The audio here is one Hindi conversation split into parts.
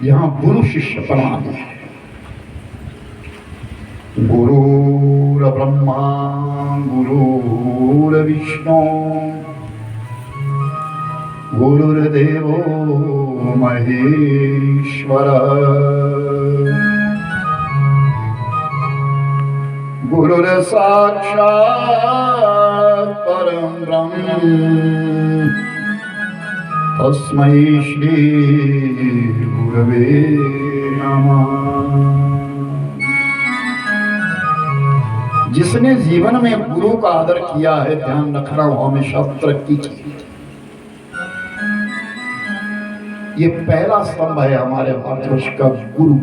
यहाँ गुरु शिष्य प्रणाली है। गुरुर्ब्रह्मा गुरुर्विष्णु गुरुर्देवो महेश्वर गुरुर्साक्षात् परं ब्रह्म तस्मै श्री गुरवे नमः। जिसने जीवन में गुरु का आदर किया है, ध्यान रखना, वो हमेशा तरक्की की। ये पहला स्तंभ है हमारे भारतवर्ष का, गुरु,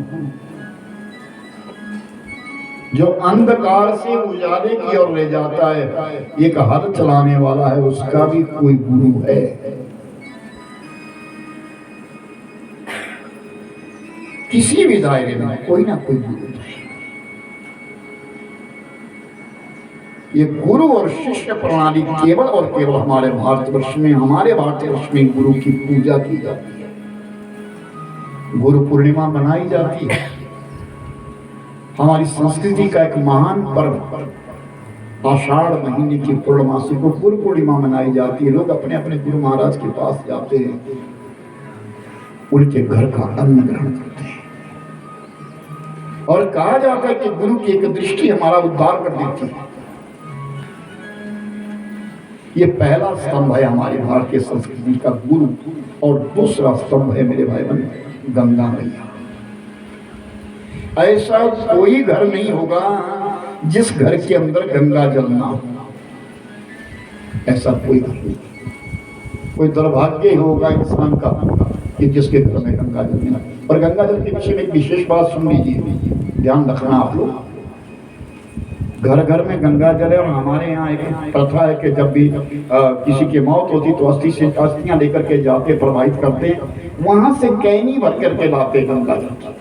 जो अंधकार से उजाले की ओर ले जाता है। एक हल चलाने वाला है, उसका भी कोई गुरु है। किसी भी दायरे में कोई ना कोई गुरु है। ये गुरु और शिष्य प्रणाली केवल और केवल हमारे भारतवर्ष में गुरु की पूजा की जाती है। गुरु पूर्णिमा मनाई जाती है। हमारी संस्कृति का एक महान पर्व, आषाढ़ महीने की पूर्णमासी को गुरु पूर्णिमा मनाई जाती है। लोग अपने अपने गुरु महाराज के पास जाते हैं, उनके घर का अन्न ग्रहण करते हैं। और कहा जाता है कि गुरु की एक दृष्टि हमारा उद्धार कर देती है। ये पहला स्तंभ है हमारी भारतीय संस्कृति का, गुरु। और दूसरा स्तंभ है मेरे भाई बहन, गंगा मैया। ऐसा कोई घर नहीं होगा जिस घर के अंदर गंगा जल ना हो। ऐसा कोई घर नहीं। कोई दुर्भाग्य होगा इंसान का कि जिसके घर में गंगा जल ना। और गंगा जल के विषय में एक विशेष बात सुन लीजिए, ध्यान रखना आप लोग। घर घर में गंगा जल है। और हमारे यहाँ एक प्रथा है कि जब भी किसी की मौत होती तो अस्थियां लेकर के जाते, प्रवाहित करते, वहां से कैनी भर करके लाते गंगा जल।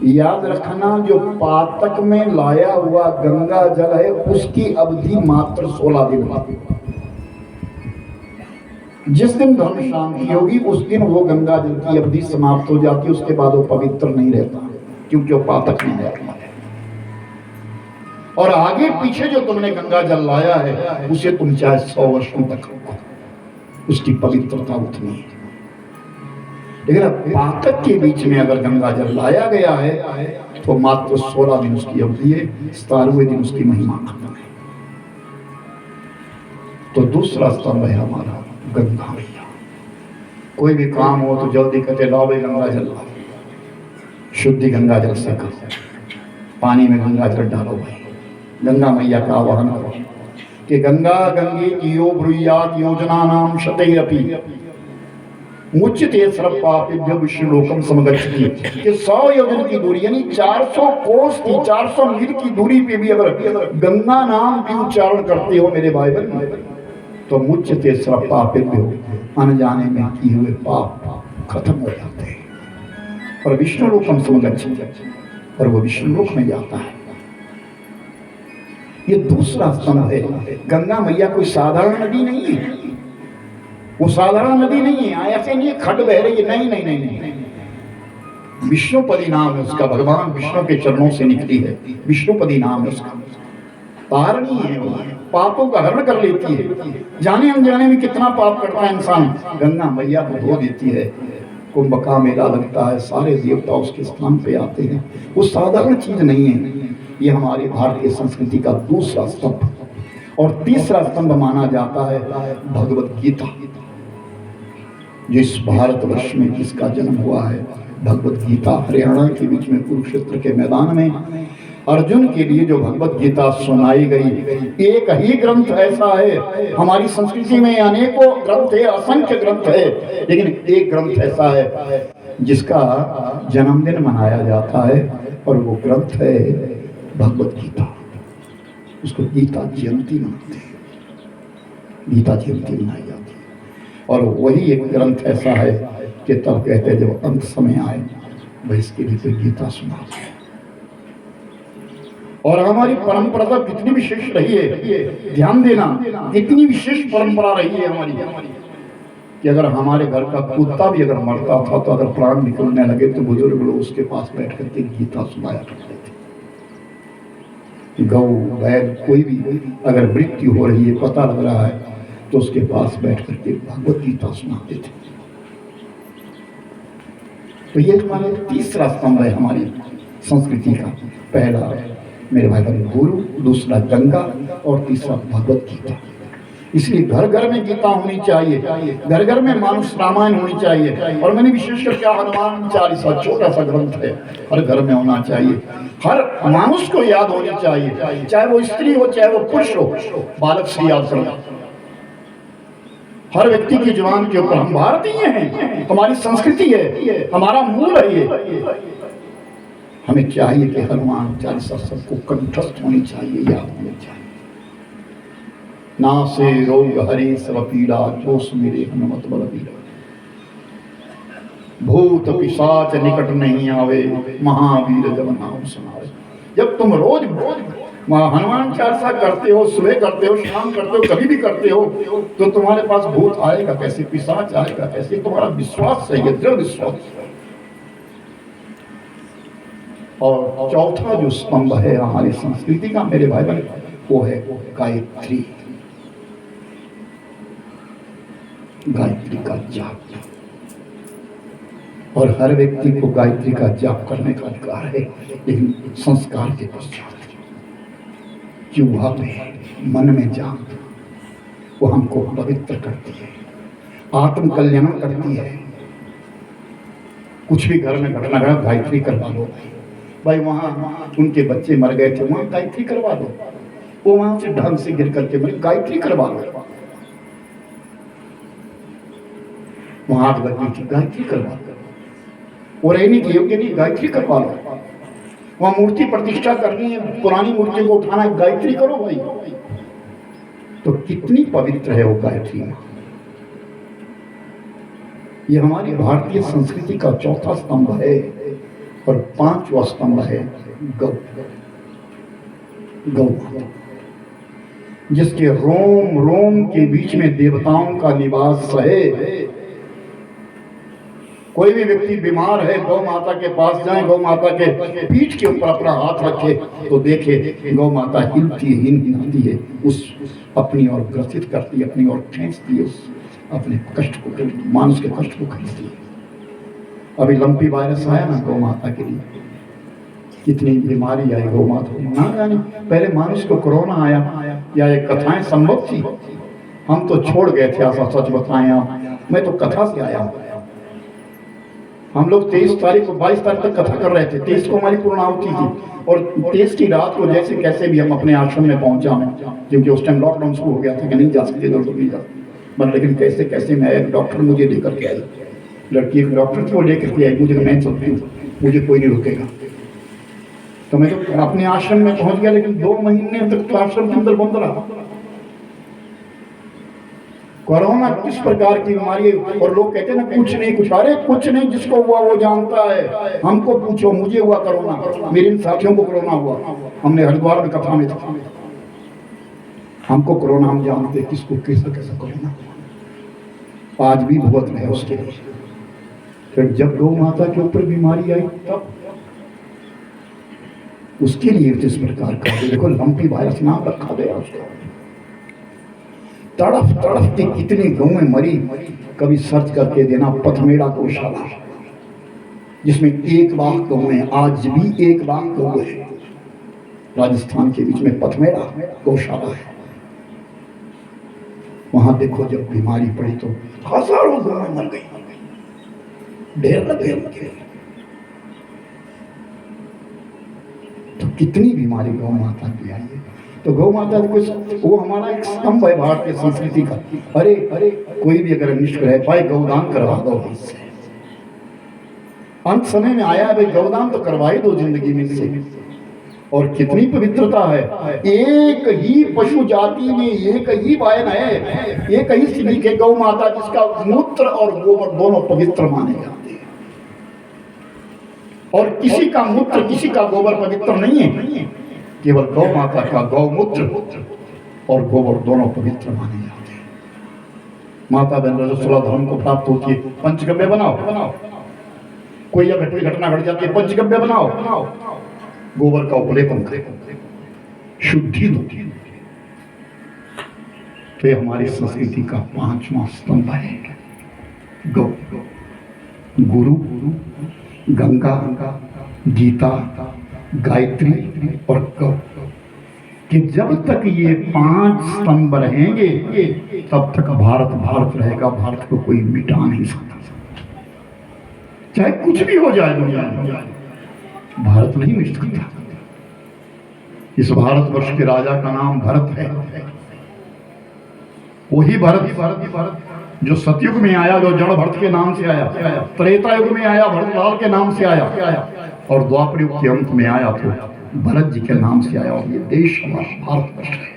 याद रखना, जो पातक में लाया हुआ गंगा जल है उसकी अवधि मात्र 16 दिन है। जिस दिन धर्म शांति होगी उस दिन वो गंगा जल की अवधि समाप्त हो जाती है। उसके बाद वो पवित्र नहीं रहता, क्योंकि वो पातक में आया। और आगे पीछे जो तुमने गंगा जल लाया है उसे तुम चाहे 100 वर्षों तक रखो, उसकी पवित्रता उतनी है। लेकिन पातक के बीच में अगर गंगा जल लाया गया है तो मात्र 16 दिन उसकी अवधि है, 17वें दिन उसकी महिमा खत्म है। तो दूसरा स्तंभ है हमारा गंगा मैया। कोई भी काम हो तो जल्दी कहते लाओ भाई गंगा जल लाओ, शुद्धि गंगा जल से करो, पानी में गंगा जल डालो भाई, गंगा मैया का आवाहन करो कि गंगा गंगे जियो ब्रूयात योजना नाम शतैरपि मुच्यते सर्वपापेभ्यो विष्णुलोकम समगच्छति। कि 100 योजन की दूरी यानी 400 कोस की, 400 मील की दूरी पे भी अगर गंगा नाम भी उच्चारण करते हो मेरे भाई बहन, तो मुच्यते सर्वपापेभ्यो, अनजाने में किए हुए पाप खत्म हो जाते हैं। और विष्णुलोकम समगच्छति, और वो विष्णुलोक में जाता है। ये दूसरा स्तंभ है। गंगा मैया कोई साधारण नदी नहीं है, वो साधारण नदी नहीं है। ऐसे नहीं खट बह रही है, नहीं नहीं नहीं नहीं। विष्णुपदी नाम है उसका, भगवान विष्णु के चरणों से निकली है, विष्णुपदी नाम है उसका। तारणी है वो, पापों का हरण कर लेती है। जाने अनजाने में कितना पाप करता है इंसान, गंगा मैया को धो देती है। कुंभ का मेला लगता है, सारे देवता उसके स्थान पे आते हैं। वो साधारण चीज नहीं है। ये हमारी भारतीय संस्कृति का दूसरा स्तंभ। और तीसरा स्तंभ माना जाता है भगवत गीता, जो इस भारतवर्ष में जिसका जन्म हुआ है। भगवत गीता हरियाणा के बीच में कुरुक्षेत्र के मैदान में अर्जुन के लिए जो भगवत गीता सुनाई गई, एक ही ग्रंथ ऐसा है। हमारी संस्कृति में अनेकों ग्रंथ है, असंख्य ग्रंथ है, लेकिन एक ग्रंथ ऐसा है जिसका जन्मदिन मनाया जाता है, और वो ग्रंथ है भगवत गीता। उसको गीता जयंती मनाते हैं, गीता जयंती मनाई जाती है। और वही एक ग्रंथ ऐसा है कि तब कहते हैं जब अंत समय आए भाई इसके लिए कोई गीता सुना। और हमारी परंपरा तो कितनी विशेष रही है, ध्यान देना, कितनी विशेष परंपरा रही है हमारी कि अगर हमारे घर का कुत्ता भी अगर मरता था तो अगर प्राण निकलने लगे तो बुजुर्ग लोग उसके पास बैठ करके गीता सुनाया करते थे। गौ बैल कोई भी अगर मृत्यु हो रही है, पता लग रहा है, तो उसके पास बैठ करके भगवत गीता सुनाते थे। तो ये हमारा तीसरा स्तंभ है हमारी संस्कृति का। पहला मेरे भाई बहन गुरु, दूसरा गंगा और तीसरा भगवत गीता। इसलिए घर घर में गीता होनी चाहिए, घर घर में मानुष रामायण होनी चाहिए। और मैंने विशेषकर क्या हनुमान चालीसा छोटा सा ग्रंथ है, हर घर में होना चाहिए, हर मानुष को याद होनी चाहिए, चाहे वो स्त्री हो चाहे वो पुरुष हो, बालक से याद करो। हर व्यक्ति की जुबान के ऊपर, हम भारतीय हैं, हमारी संस्कृति है, हमारा मूल है ये। हमें चाहिए कि हनुमान चालीसा सबको कंठस्थ होनी चाहिए, याद होनी चाहिए। नासे रोग हरे सब पीड़ा, जो सुमिरे हनुमत बल बीरा। भूत पिशाच निकट नहीं आवे, महावीर जब नाम सुनावे। जब तुम रोज हनुमान चालीसा करते हो, सुबह करते हो, शाम करते हो, कभी भी करते हो, तो तुम्हारे पास भूत आएगा कैसे, पिशाच आएगा कैसे? तुम्हारा विश्वास चाहिए, दृढ़ विश्वास। और चौथा जो स्तंभ है हमारी संस्कृति का मेरे भाई बहन, वो है गायत्री। गायत्री का जाप, और हर व्यक्ति को गायत्री का जाप करने का अधिकार है, लेकिन संस्कार के पश्चात। जिह्वा पे, मन में जाप, वो हमको पवित्र करती है, आत्म कल्याण करती है। कुछ भी घर में घटना घटा, गायत्री करवा लो भाई। वहाँ उनके बच्चे मर गए थे, वहाँ गायत्री करवा दो। वो वहां से ढंग से गिर करके मरे, गायत्री करवा लो। वहां आग लगी थी, गायत्री करवा लो। वो रहने के योग्य नहीं, गायत्री करवा लो। वहां मूर्ति प्रतिष्ठा करनी है, पुरानी मूर्ति को उठाना है, गायत्री करो भाई। तो कितनी पवित्र है वो गायत्री। ये हमारी भारतीय संस्कृति का चौथा स्तंभ है। और पांचवा स्तंभ है गौ, गौ माता, जिसके रोम रोम के बीच में देवताओं का निवास है। कोई भी व्यक्ति बीमार है, गौ माता के पास जाए, गौ माता के पीठ के ऊपर अपना हाथ रखे तो देखे गौ माता हिलती है, हिलती है, उस अपनी ओर ग्रसित करती है, अपनी ओर खींचती है, उस अपने कष्ट को, मानुष के कष्ट को खींचती है। अभी लंपी वायरस आया ना गौ माता के लिए, कितनी बीमारी आई गौ माता को, ना जाने पहले मानुष को कोरोना आया या ये कथाएं संभव थी, हम तो छोड़ गए थे। ऐसा सच बताएं आप, मैं तो कथा से आया हूं। हम लोग 23 तारीख को 22 तारीख तक कथा कर रहे थे, 23 को हमारी पूर्णाहुति थी, और 23 की रात को जैसे कैसे भी हम अपने आश्रम में पहुंचा, क्योंकि उस टाइम लॉकडाउन शुरू हो गया था कि नहीं जा सकते लोग, नहीं जा सकते। लेकिन कैसे कैसे मैं, एक डॉक्टर मुझे लेकर के आई, लड़की एक डॉक्टर थी, वो लेकर के आई मुझे, मैं चलती हूँ, मुझे कोई नहीं रुकेगा। तो मैं तो अपने आश्रम में पहुंच गया, लेकिन 2 महीने तक तो आश्रम के अंदर बंद रहा। कोरोना किस प्रकार की बीमारी है, और लोग कहते हैं ना कुछ नहीं, कुछ, अरे कुछ नहीं, जिसको हुआ वो जानता है। हमको पूछो, मुझे हुआ कोरोना, मेरे साथियों को कोरोना हुआ, हमने हरिद्वार में कथा में था, हमको कोरोना, हम जानते किसको कैसा कैसा कोरोना, आज भी भुगत रहे उसके लिए। फिर जब गौ माता के ऊपर बीमारी आई तब उसके लिए जिस प्रकार का, देखो लंपी वायरस नाम रखा गया उसका, तड़फ तड़फ के कितनी गौएं मरी। कभी सर्च करके देना, पथमेड़ा गौशाला, जिसमें 1 लाख गौएं, आज भी 1 लाख गौएं है। राजस्थान के बीच में पथमेड़ा गौशाला है। वहां देखो जब बीमारी पड़ी तो हजारों गौएं मर गई, ढेर लगे उनके। तो कितनी बीमारी गौ माता की आई है। तो गौ माता वो हमारा एक स्तंभ है भारतीय संस्कृति का। अरे अरे कोई भी अगर अनिष्ट रह पाए, गौदान करवा दो इससे। अंत समय में आया भाई, गौदान तो करवा ही दो जिंदगी में से। और कितनी पवित्रता है, एक ही पशु जाति में एक ही वायन है, एक ही सिद्धि के गौ माता, जिसका मूत्र और गोबर दोनों पवित्र माने जाते हैं। और किसी का मूत्र किसी का गोबर पवित्र नहीं है। केवल गौ माता का गौमूत्र और गोबर दोनों पवित्र माने जाते हैं। माता बहन रजस्वला धर्म को प्राप्त होती है। पंचगव्य बनाओ, कोई या घटना घट जाती है, पंचगव्य बनाओ, गोबर का उपलेपन करें, शुद्धि दो। तो ये हमारी संस्कृति का 5वां स्तंभ है। गौ, गुरु, गंगा, गीता, गायत्री और गौ कि जब तक ये 5 स्तंभ रहेंगे तब तक भारत भारत रहेगा। भारत को कोई मिटा नहीं सकता, चाहे कुछ भी हो जाए दुनिया में, भारत नहीं मिट सकता। इस भारतवर्ष के राजा का नाम भरत है। वही भरत जो सतयुग में आया, जो जड़ भरत के नाम से आया, त्रेता युग में आया भरतलाल के नाम से आया, और द्वापर युग के अंत में आया तो भरत जी के नाम से आया। और ये देश हमारा भारतवर्ष है।